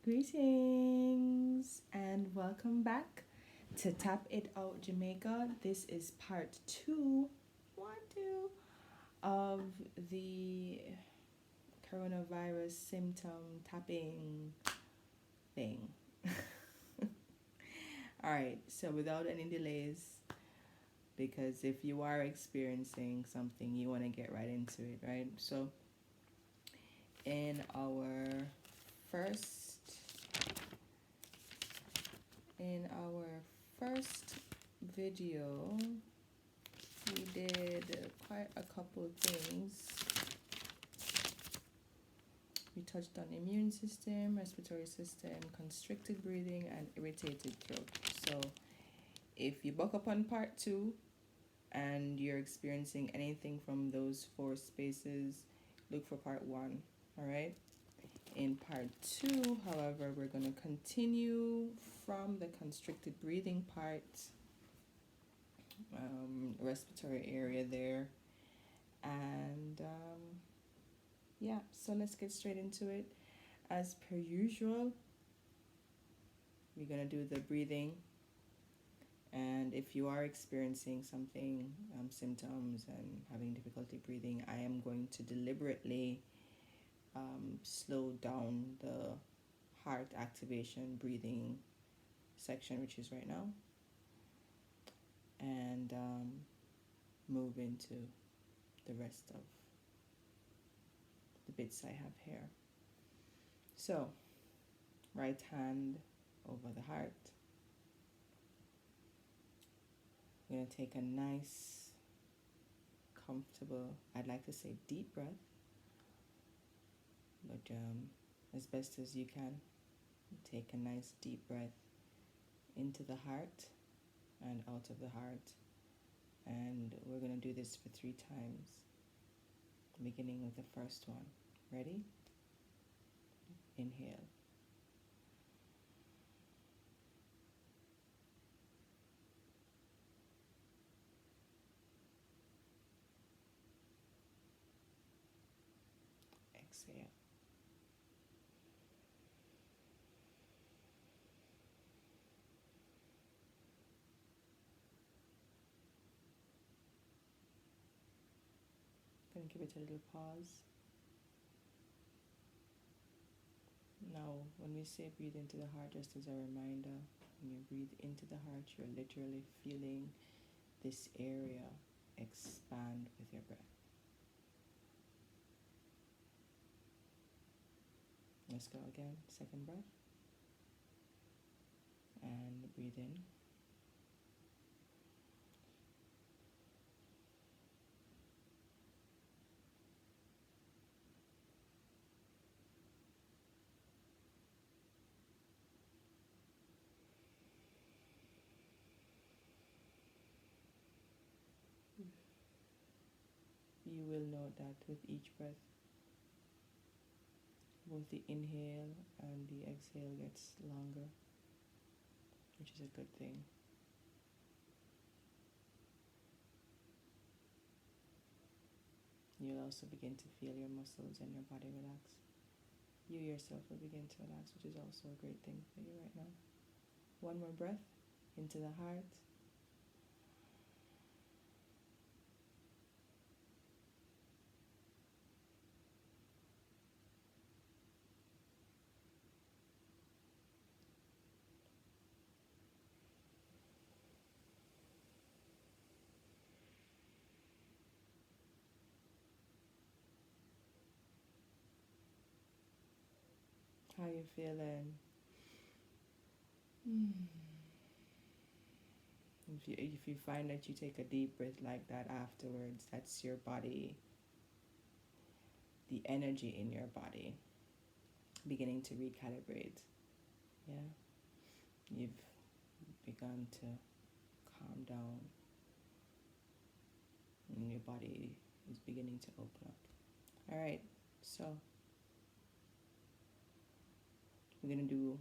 Greetings and welcome back to Tap It Out Jamaica. This is part two of the coronavirus symptom tapping thing. Alright, so without any delays, because if you are experiencing something, you want to get right into it, right? So, in our first video, we did quite a couple of things. We touched on immune system, respiratory system, constricted breathing, and irritated throat. So if you buck up on part 2 and you're experiencing anything from those 4 spaces, look for part 1. All right. In part 2, however, we're going to continue from the constricted breathing part, respiratory area there. And yeah, so let's get straight into it. As per usual, we're going to do the breathing. And if you are experiencing something, symptoms and having difficulty breathing, I am going to deliberately slow down the heart activation breathing section, which is right now, and move into the rest of the bits I have here. So, right hand over the heart. I'm going to take a nice, comfortable, I'd like to say deep breath, but as best as you can, take a nice deep breath into the heart and out of the heart. And we're going to do this for 3 times, beginning with the first one. Ready? Inhale. Exhale. Going to give it a little pause. Now, when we say breathe into the heart, just as a reminder, when you breathe into the heart, you're literally feeling this area expand with your breath. Let's go again. Second breath. And breathe in. You will note that with each breath, both the inhale and the exhale gets longer, which is a good thing. You'll also begin to feel your muscles and your body relax. You yourself will begin to relax, which is also a great thing for you right now. One more breath into the heart. How you feeling? If you find that you take a deep breath like that afterwards, that's your body, the energy in your body beginning to recalibrate. Yeah, you've begun to calm down and your body is beginning to open up. All right, so we're going to do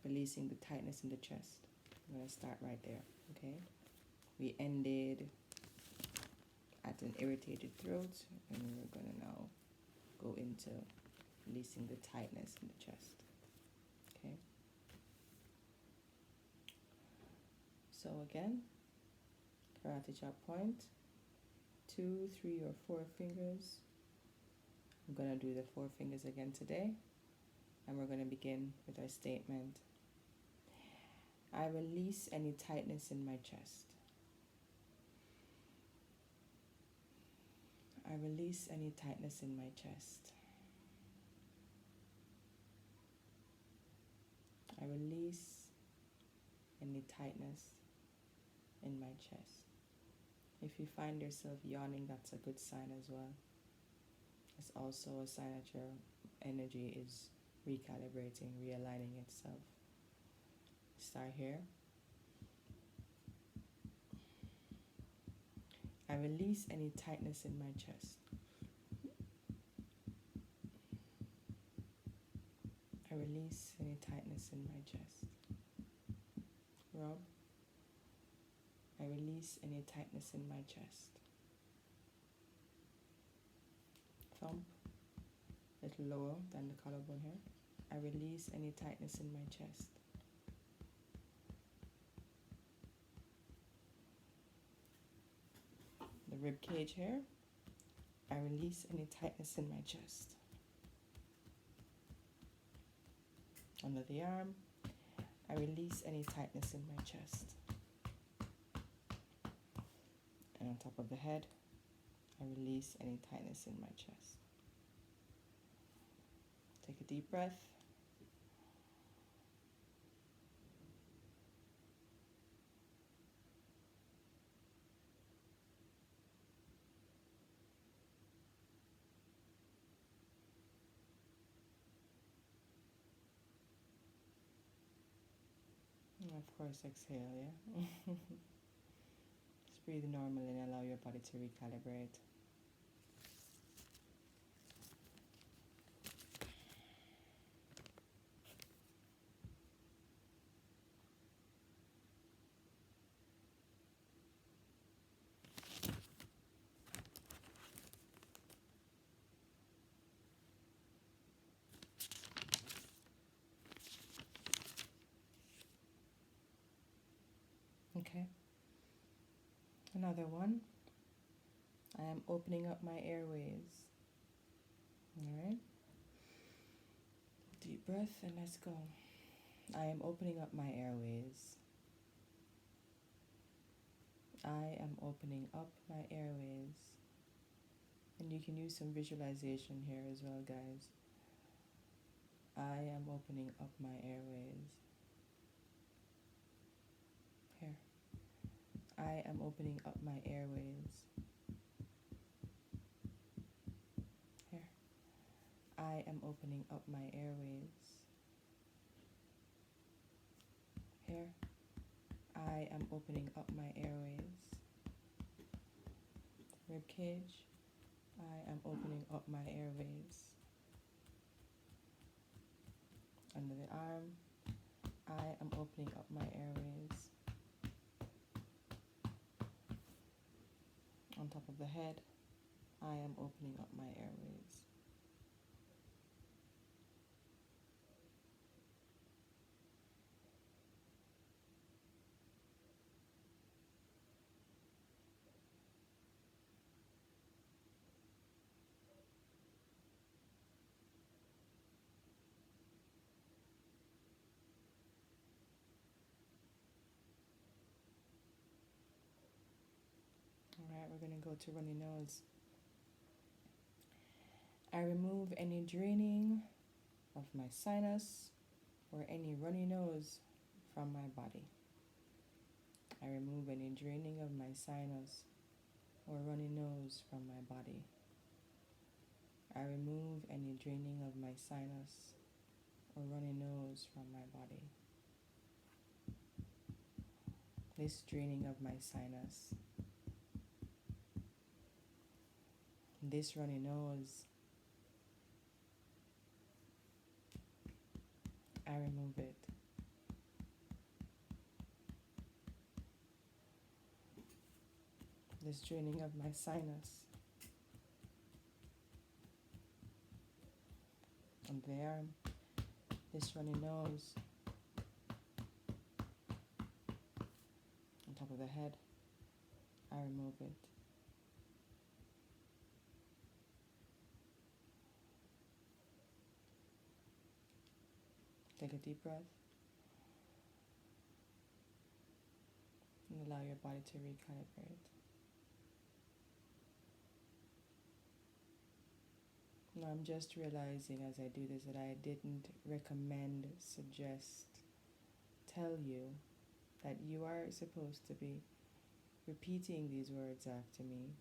releasing the tightness in the chest. I'm going to start right there, okay? We ended at an irritated throat, and we're going to now go into releasing the tightness in the chest. So again, karate chop point, 2, 3, or 4 fingers. I'm going to do the 4 fingers again today, and we're going to begin with our statement. I release any tightness in my chest. I release any tightness in my chest. I release any tightness in my chest. If you find yourself yawning, that's a good sign as well. It's also a sign that your energy is recalibrating, realigning itself. Start here. I release any tightness in my chest. I release any tightness in my chest. Rub. I release any tightness in my chest. Thump. A little lower than the collarbone here. I release any tightness in my chest. The rib cage here. I release any tightness in my chest. Under the arm, I release any tightness in my chest. And on top of the head, I release any tightness in my chest. Take a deep breath. And of course, exhale, yeah? Just breathe normally and allow your body to recalibrate. Okay. Another one. I am opening up my airways. All right. Deep breath and let's go. I am opening up my airways. I am opening up my airways. And you can use some visualization here as well, guys. I am opening up my airways. Here. I am opening up my airways. Here. I am opening up my airways. Here. I am opening up my airways. Rib cage. I am opening up my airways. Under the arm. I am opening up my airways. On top of the head, I am opening up my airways. All right, we're going to go to runny nose. I remove any draining of my sinus or any runny nose from my body. I remove any draining of my sinus or runny nose from my body. I remove any draining of my sinus or runny nose from my body. This draining of my sinus, this runny nose, I remove it. This draining of my sinus, and the arm, this runny nose, top of the head, I remove it. Take a deep breath and allow your body to recalibrate. Now I'm just realizing as I do this that I didn't recommend, suggest, tell you that you are supposed to be repeating these words after me.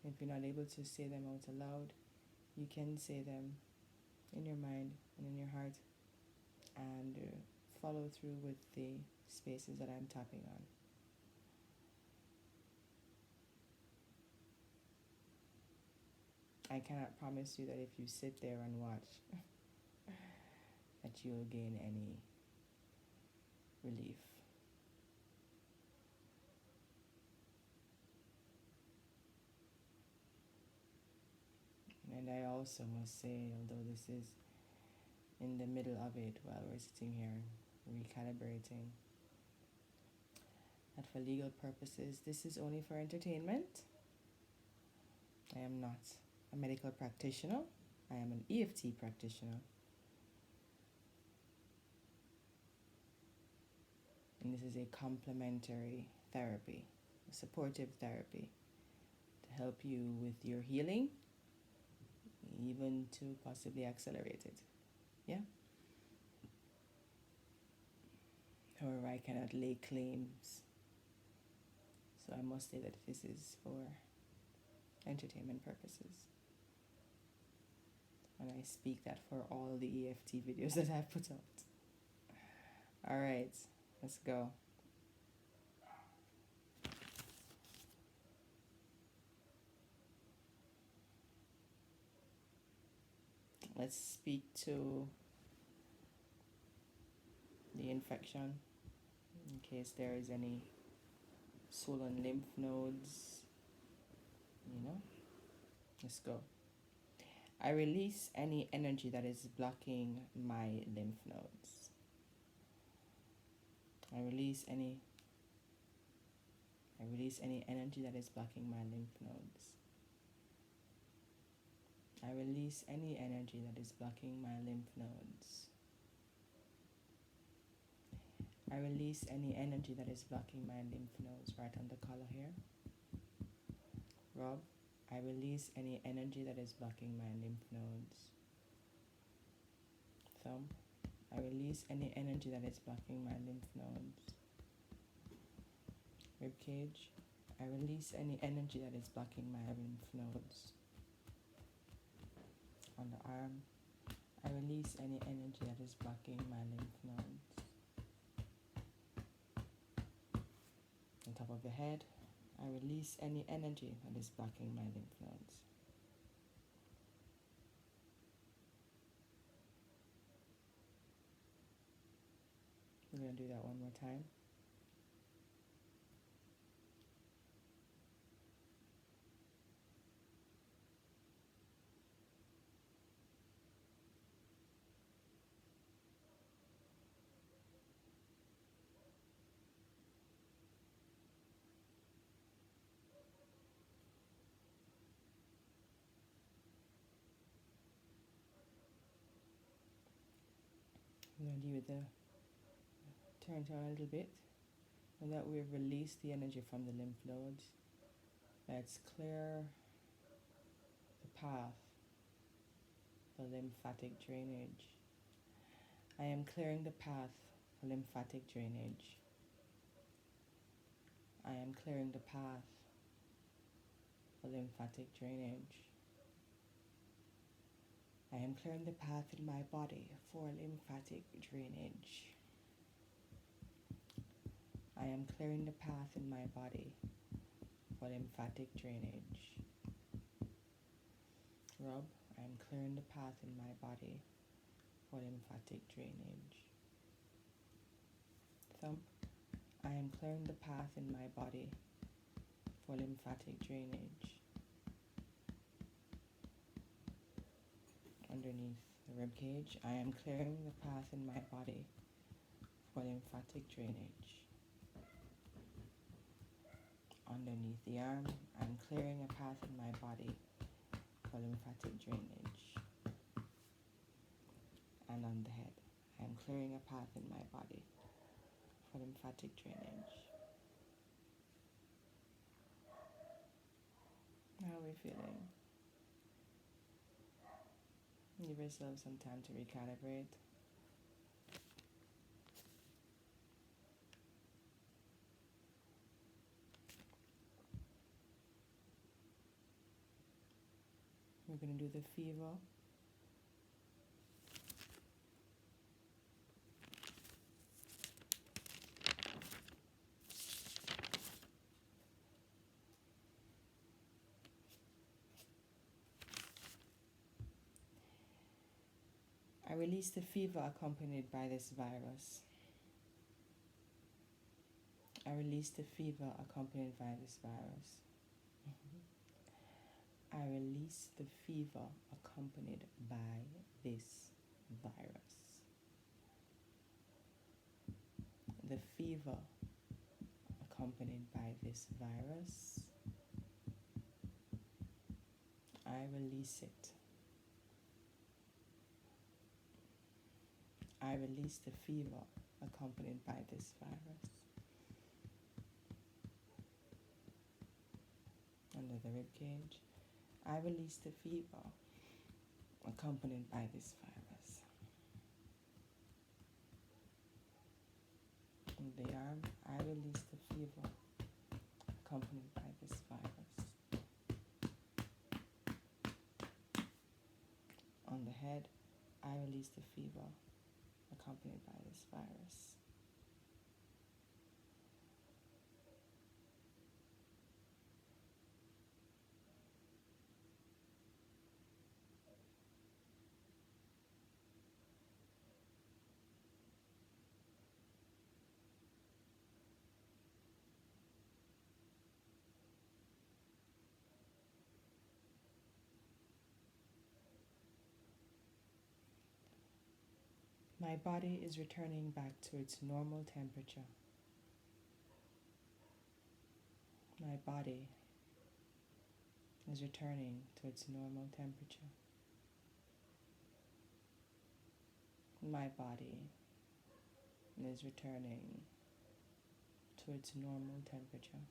If you're not able to say them out aloud, you can say them in your mind and in your heart and follow through with the spaces that I'm tapping on. I cannot promise you that if you sit there and watch that you will gain any relief. And I also must say, although this is in the middle of it while we're sitting here recalibrating, that for legal purposes, this is only for entertainment. I am not a medical practitioner. I am an EFT practitioner. And this is a complementary therapy, a supportive therapy to help you with your healing, even to possibly accelerate it. Yeah? However, I cannot lay claims. So I must say that this is for entertainment purposes. And I speak that for all the EFT videos that I've put out. All right, let's go. Let's speak to the infection in case there is any swollen lymph nodes. Let's go. I release any energy that is blocking my lymph nodes. I release any energy that is blocking my lymph nodes. I release any energy that is blocking my lymph nodes. I release any energy that is blocking my lymph nodes right on the collar here. Rob, I release any energy that is blocking my lymph nodes. Thumb, I release any energy that is blocking my lymph nodes. Rib cage, I release any energy that is blocking my lymph nodes. On the arm, I release any energy that is blocking my lymph nodes. On top of the head, I release any energy that is blocking my lymph nodes. We're going to do that one more time. I'm going to do the turn to a little bit. Now that we've released the energy from the lymph nodes, let's clear the path for lymphatic drainage. I am clearing the path for lymphatic drainage. I am clearing the path for lymphatic drainage. I am clearing the path in my body for lymphatic drainage. I am clearing the path in my body for lymphatic drainage. Rob, I am clearing the path in my body for lymphatic drainage. Thumb, I am clearing the path in my body for lymphatic drainage. Underneath the rib cage, I am clearing the path in my body for lymphatic drainage. Underneath the arm, I'm clearing a path in my body for lymphatic drainage. And on the head, I'm clearing a path in my body for lymphatic drainage. How are we feeling? Give yourself some time to recalibrate. We're going to do the fever. I release the fever accompanied by this virus. I release the fever accompanied by this virus. I release the fever accompanied by this virus. The fever accompanied by this virus. I release it. I release the fever accompanied by this virus. Under the rib cage, I release the fever accompanied by this virus. In the arm, I release the fever accompanied by this virus. On the head, I release the fever accompanied by this virus. My body is returning back to its normal temperature. My body is returning to its normal temperature. My body is returning to its normal temperature.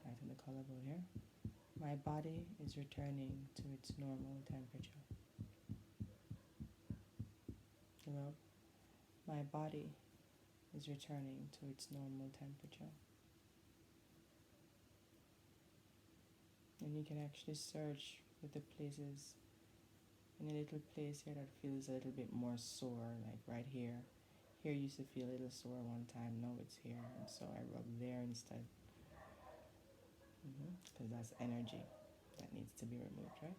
Right in the collarbone here. My body is returning to its normal temperature. Rub. My body is returning to its normal temperature. And you can actually search for the places, in a little place here that feels a little bit more sore, like right here. Here used to feel a little sore one time, now it's here, and so I rub there instead. Because that's energy that needs to be removed, right?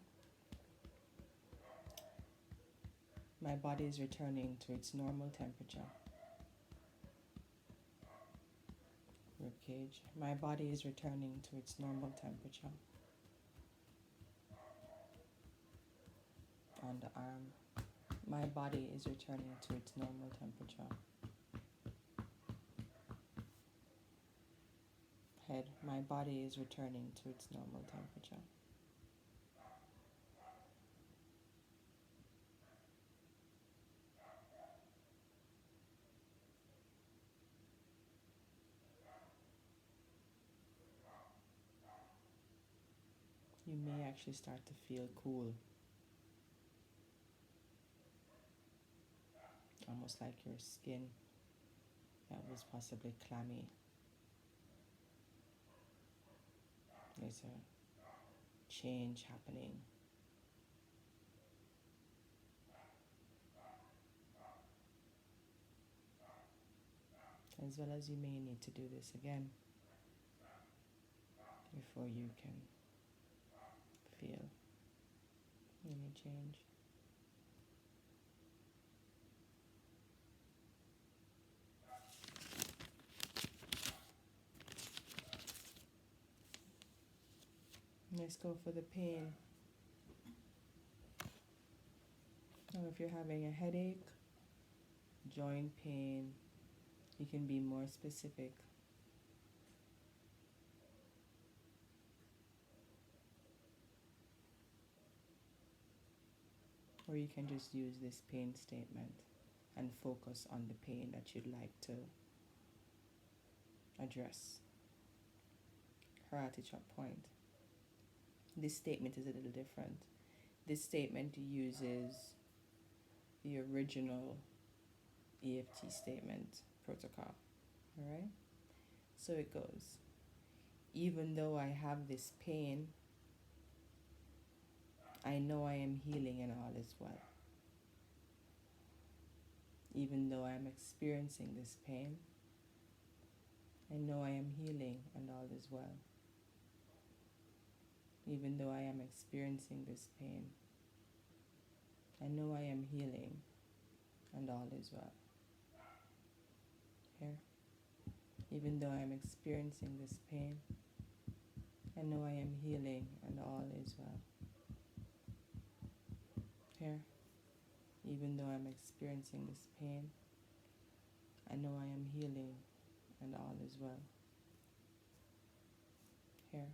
My body is returning to its normal temperature. Rib cage. My body is returning to its normal temperature. Underarm. My body is returning to its normal temperature. Head. My body is returning to its normal temperature. You may actually start to feel cool. Almost like your skin that was possibly clammy. There's a change happening. As well as you may need to do this again before you can feel any change. Let's go for the pain. Now if you're having a headache, joint pain, You can be more specific. Or you can just use this pain statement and focus on the pain that you'd like to address. Karate chop point. This statement is a little different. This statement uses the original EFT statement protocol. Alright? So it goes. Even though I have this pain, I know I am healing and all is well. Even though I am experiencing this pain, I know I am healing and all is well. Even though I am experiencing this pain, I know I am healing and all is well. Here. Even though I am experiencing this pain, I know I am healing and all is well. Here. Even though I'm experiencing this pain, I know I am healing and all is well. Here.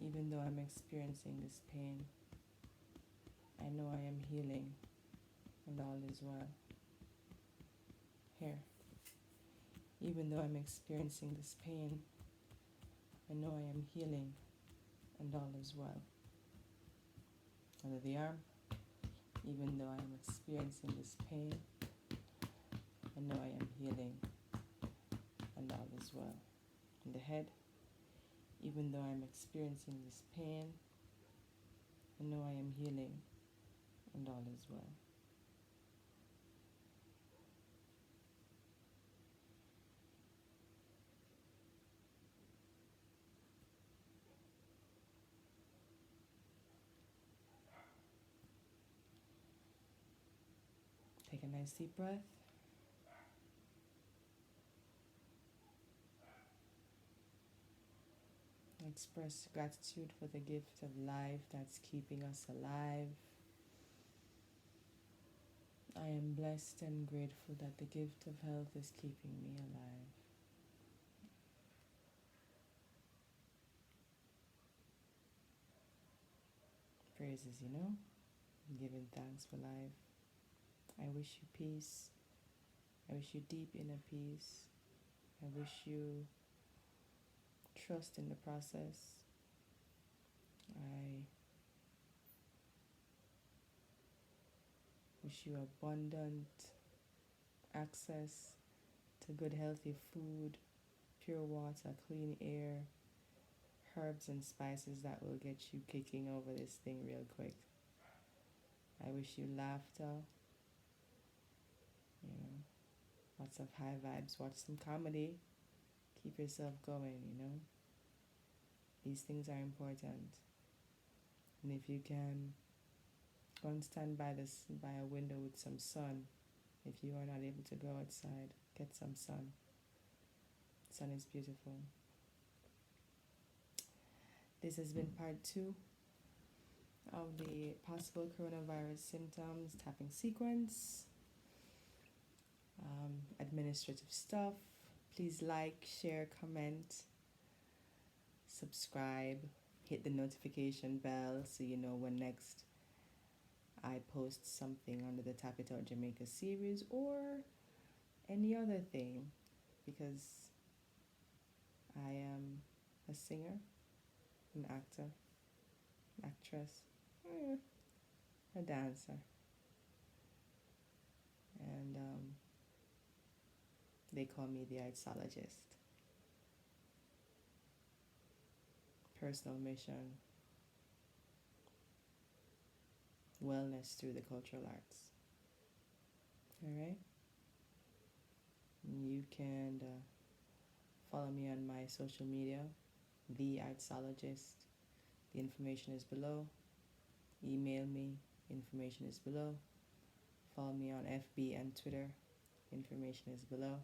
Even though I'm experiencing this pain, I know I am healing and all is well. Here. Even though I'm experiencing this pain, I know I am healing and all is well. Under the arm. Even though I am experiencing this pain, I know I am healing and all is well. In the head. Even though I am experiencing this pain, I know I am healing and all is well. Take a nice deep breath. Express gratitude for the gift of life that's keeping us alive. I am blessed and grateful that the gift of health is keeping me alive. Praises, giving thanks for life. I wish you peace. I wish you deep inner peace. I wish you trust in the process. I wish you abundant access to good healthy food, pure water, clean air, herbs and spices that will get you kicking over this thing real quick. I wish you laughter, lots of high vibes. Watch some comedy. Keep yourself going, These things are important. And if you can, go and stand by a window with some sun. If you are not able to go outside, get some sun. Sun is beautiful. This has been part 2 of the possible coronavirus symptoms tapping sequence. Administrative stuff. Please like, share, comment, subscribe, hit the notification bell so you know when next I post something under the Tap It Out Jamaica series or any other thing, because I am a singer, an actor, actress, a dancer, and they call me the Itesologist. Personal mission, wellness through the cultural arts. Alright? You can follow me on my social media, the Itesologist. The information is below. Email me, information is below. Follow me on FB and Twitter, information is below.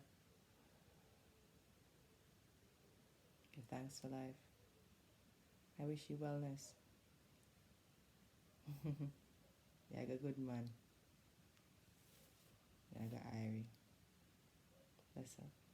Give thanks for life. I wish you wellness. Yaga good man. Yaga Irie. yourself.